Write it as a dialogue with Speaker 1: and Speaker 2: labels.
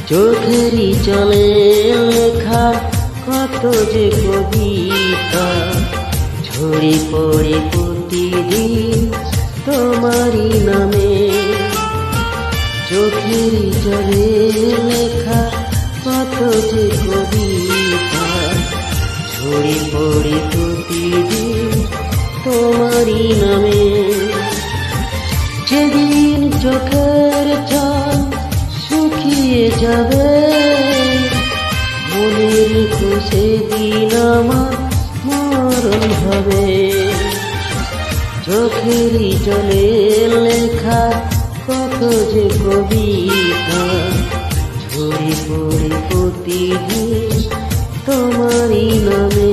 Speaker 1: চোখেরই জলে লেখা কত যে কবিতা ঝরে পড়ে প্রতিদিন তোমারই নামে। চোখেরই জলে লেখা কত যে কবিতা ঝরে পড়ে প্রতিদিন তোমারই নামে। যেদিন চোখের জল শুকিয়ে যাবে মনের সেদিন আমার মরণ হবে। চোখেরই জলে লেখা কত যে কবিতা ঝরে পড়ে প্রতিদিন তোমারই নামে।